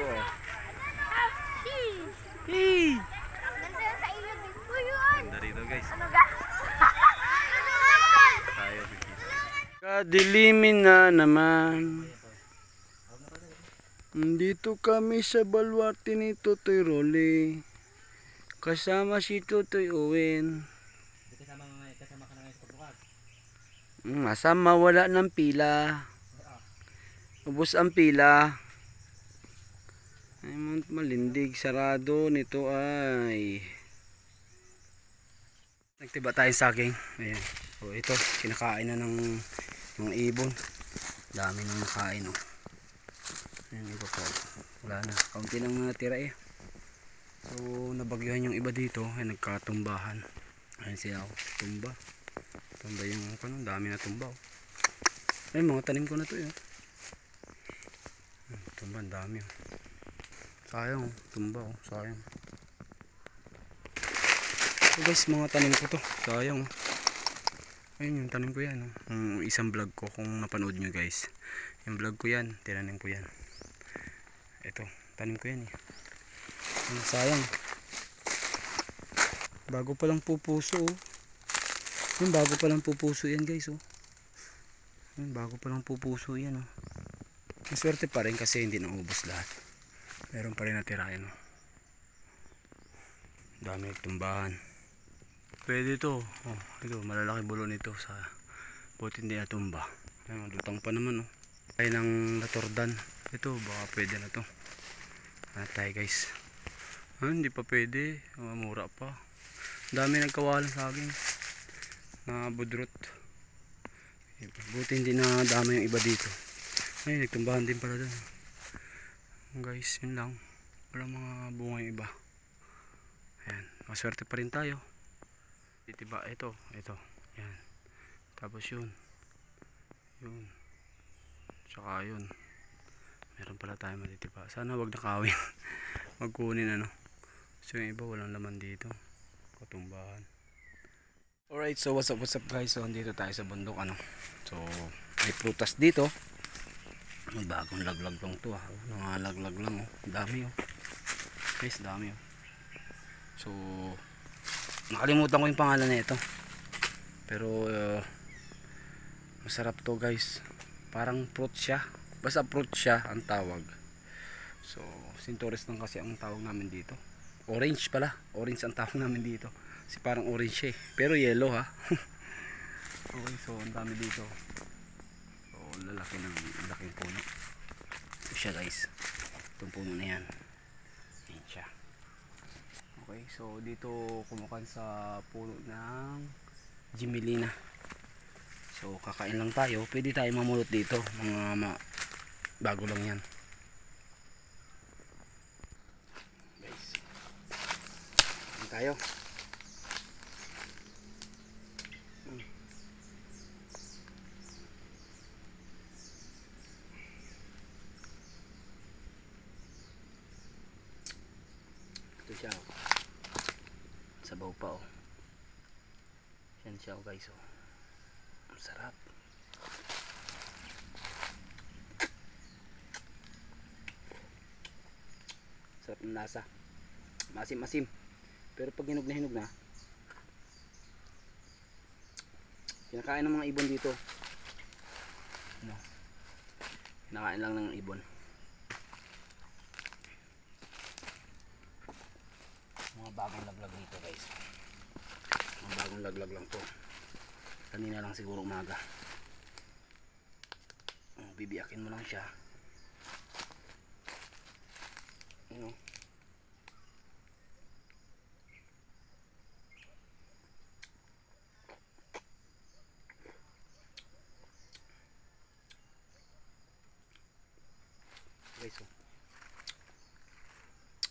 oh. Hey! Ganda rito guys. Tayo kadilimin na naman. Dito kami sa baluarte ni Totoy Rolly. Kasama si Totoy Owen. Kasama ka na ngayon sa paglukad. Masama wala ng pila. Ubos ang pila. Ay malindig sarado nito ay. Nagtiba tayong saging. Ayan. So ito kinakain na ng ibon. Dami nang nakain oh. Ayan iba po. Wala na. Kaunti lang natira eh. So nabagyuhan yung iba dito. Ay nagkatumbahan. Ayan siya oh. Tumba. Tumba yung ano. Dami na tumba oh. Ay mga tanim ko na to eh. Tumba ang dami oh. Sayang oh. Tumba oh. Sayang. So guys mga tanim ko to. Sayang oh. Ayun yung tanim ko yan oh. Isang vlog ko kung napanood nyo guys. Yung vlog ko yan. Tinanim ko yan. Ito, tanim ko yan eh. Sayang. Bago pa lang pupuso oh. Yung bago pa lang pupuso yan guys oh. Yung bago pa lang pupuso yan oh. Maswerte pa rin kasi hindi naubos lahat. Meron pa rin natira yan oh. Dami nagtumbahan. Pwede ito oh. Ito malalaki bulo nito sa buti hindi natumba. Ayun, lutang pa naman oh. Ay ng latordan. Ito baka pwede na to. Tayo guys. Hindi pa pwede. Mura pa. Dami nagkawalan sa akin. Na budrot. Buti hindi na dami yung iba dito. Ay nagtumbahan din pala doon. Guys yun lang. Walang mga bunga yung iba. Ayan. Maswerte pa rin tayo. Diba ito. Ito. Ayan. Tapos yun. Yun. Tsaka yun. Meron pala tayo matitiba. Sana wag nakawin. Magkunin ano. So yung iba walang laman dito. Katumbahan. Alright, so what's up guys. So dito tayo sa bundok ano. So may prutas dito. May bagong laglag lang to ha. Nangalaglag lang oh. Dami oh. Guys, dami oh. So nakalimutan ko yung pangalan na ito. Pero masarap to guys. Parang fruit siya. Basta fruit siya ang tawag. So sintoris lang kasi ang tawag namin dito. Orange pala. Orange ang tawag namin dito. Kasi parang orange eh. Pero yellow ha. Okay, so ang dami dito. So laking puno. Ito siya guys. Itong puno na yan. Ayan siya. Okay, so dito kumukan sa puno ng Jimelina. So kakain lang tayo. Pwede tayo mamulot dito. Bago lang yan. Guys. Kain tayo. Ito siya oh. Sabaw pa oh. Yan siya oh guys oh. Ang sarap. Sarap ng lasa. Masim-masim. Pero pag hinog na kinakain ng mga ibon dito. Ano? Kinakain lang ng ibon. Mga bagong laglag dito guys. Mga bagong laglag lang to. Kanina lang siguro umaga. Bibiyakin mo lang siya. Ano? Guys, oh.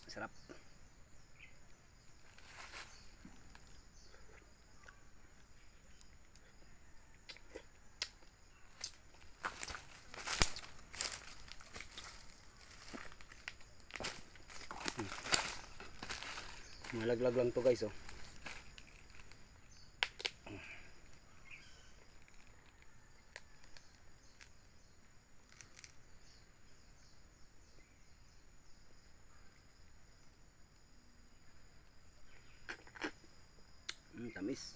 Sarap. Malaglag lang to guys oh. tamis.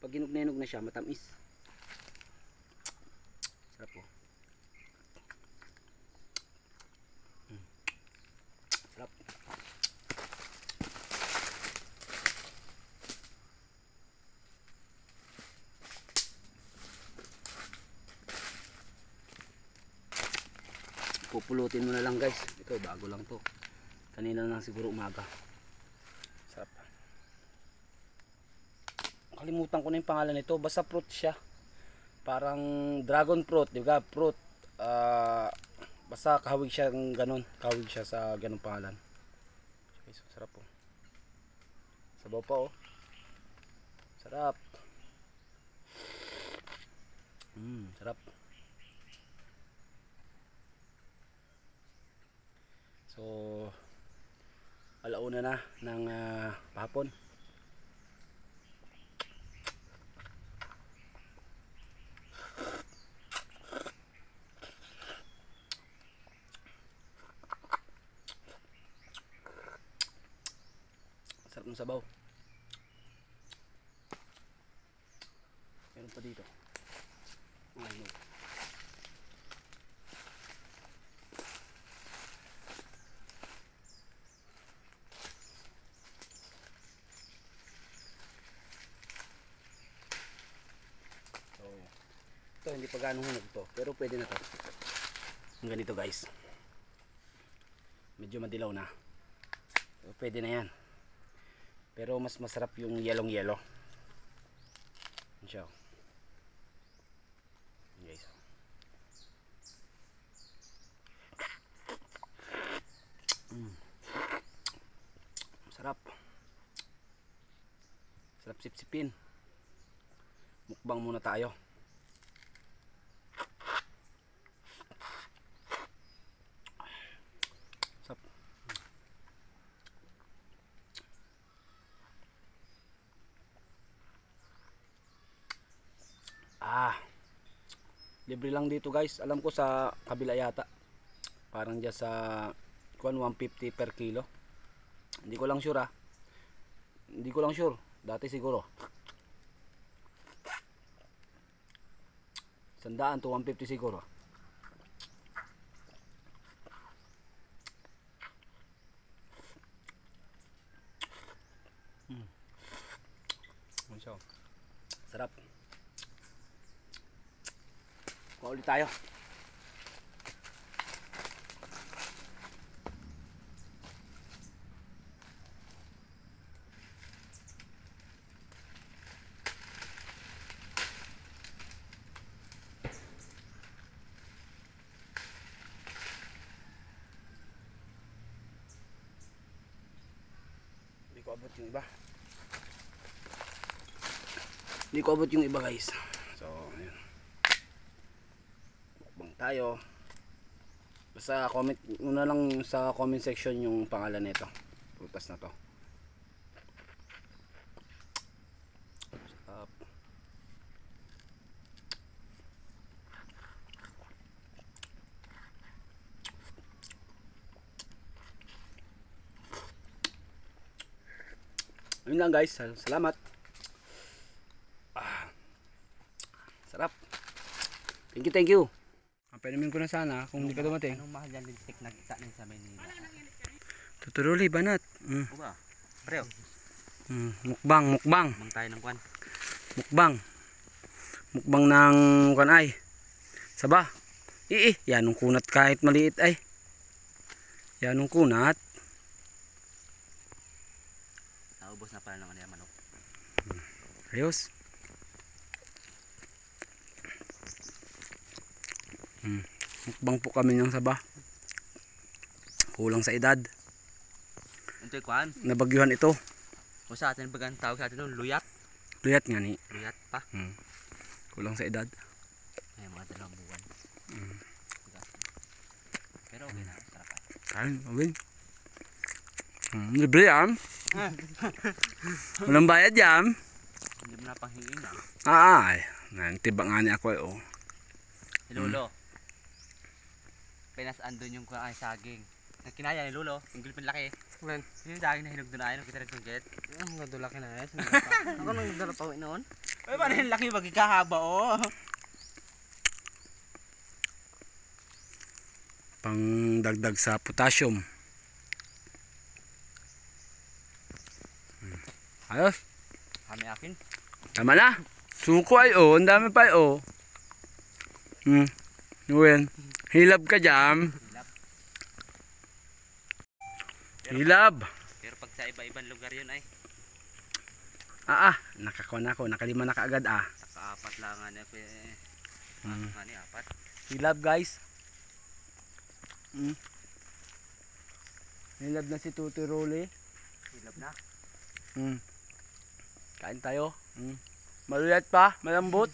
Pag hinog na siya, matamis. Sarap po. Sarap. Pupulutin mo na lang guys. Ito bago lang to. Kanina lang siguro umaga. Sarap. Kalimutan ko na yung pangalan nito. Basta fruit siya. Parang dragon fruit, di ba? Fruit. Basta kahawig siya ng ganon. Kahawig siya sa ganong pangalan. Okay, so, sarap po. Sabaw pa oh. Sarap. Sarap. So, alauna na ng hapon. Sarap ng sabaw. Meron pa dito. Ay, no. So, ito hindi pa ganong hunog to, pero pwede na to. Ang ganito guys. Medyo madilaw na. So, pwede na yan. Pero mas masarap yung yellow. Yan siya. Guys. Sarap. Sarap sipsipin. Mukbang muna tayo. Sarap. Libre lang dito guys. Alam ko sa kabila yata. Parang dyan sa 150 per kilo. Hindi ko lang sure ah. Hindi ko lang sure. Dati siguro 100 to 150 siguro. Sarap. Kuha ulit tayo. Hindi ko abot yung iba. Hindi ko abot yung iba guys. So, ayun. Mukbang tayo. Basta comment muna lang sa comment section yung pangalan nito. Prutas na to. Sarap. Ayun lang guys. Salamat. Sarap. Thank you. Painumin ko na sana kung hindi ka dumating. Anong mahal yan lintik na kita ng sa Manila? Tuturuli banat. Uba. Preo. Mukbang. Mang tayo ng kwan. Mukbang ng kwan ay. Saba. Yan yung kunat kahit maliit ay. Yan yung kunat. Naubos na pala ng ano yung manok. Ayos. Mukbang po kami ng saba. Kulang sa edad. Ito yung kwan. Nabagyuhan ito. O sa atin bagang tawag sa atin nun, luyat. Luyat nga ni. Luyat pa. Kulang sa edad. Ay mga 2 buwan. Pero okay na. Sarap. Kain, okay. Libre yan. Walang bayad yan. Hindi mo na panghingin na. Ay. Nantiba nga ni ako eh oh. Si Lolo. Pinas andun yung kwan ay saging. Ang kinaya ni Lolo, yung gulpin laki. Man, Yung daging na hinog doon ay, kita rin tungkit. ang nadula kinaya. Ako nang dala pa noon. Ay, paano yung laki magkakahaba oh. Pang dagdag sa potassium. Ayos. Kami akin. Tama na. Suko ay ang dami pa Uwin. Hilab ka dyan. Hilab. Pero pag sa iba-ibang lugar yun ay, Nakakuha na ako. Nakalima na kaagad nakaapat lang nga na nga ni apat. Hilab guys. Hilab na si Tuti Rolly. Hilab na. Kain tayo. Maluyat pa, malambot.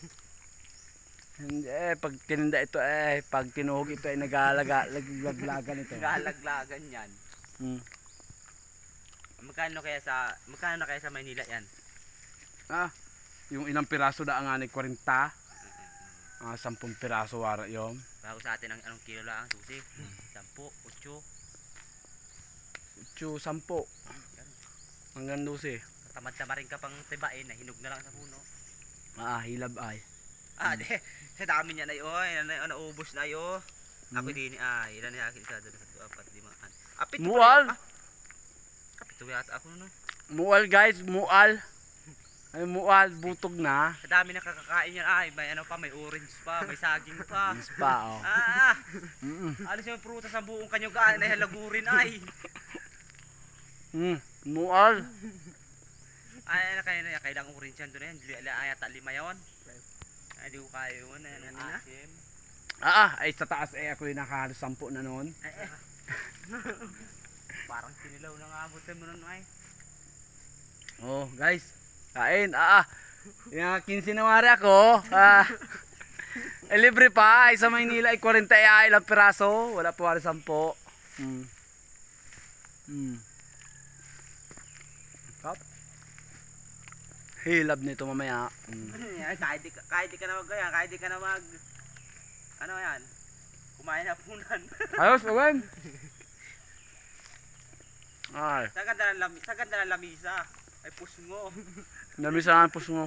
Hindi pag tininda ito pag tinuhog ito ay nagalaglagan ito. Galaglagan yan. Magkano na kaya sa Maynila yan? Yung ilang piraso da nga ni 40. 10 piraso wara yon. Bago sa atin ang anong kilo lang susi? 10, 8. 10. Hanggang 12. Tamad-tama rin ka pang tibain na hinog na lang sa puno. Hilab ay. Di. Sa dami niya na yun. Naubos na yun. Ako din ilan na akin isa doon sa 4, 5. Apit Mual. Kapito yata ako no. Mual guys, mual. Ay mual, butog na. Sa dami na kakakain yan may ano pa, may orange pa, may saging pa. Pa Ano siya prutas sa buong kanyugaan na halagurin ay. Mual. Kailang orange yan doon yan. Ayata 5 yun. Ay di ko kaya yun. Asim. Ay sa taas ako yung nakahalos 10 na noon. Parang sinilaw na nga abutin mo nun ay. Oh guys, kain. Yung 15 na wari ako. Libre pa. Ay sa Maynila ay 40 ilang piraso. Wala pa wari 10. Kap. Hilab nito mamaya. Kahit di ka na magaya, kahit di ka na ano yan, kumain na punan. Ayos, Owen. Ay, Sa ganda ng lamisa, ay pusngo. dami sa puso mo.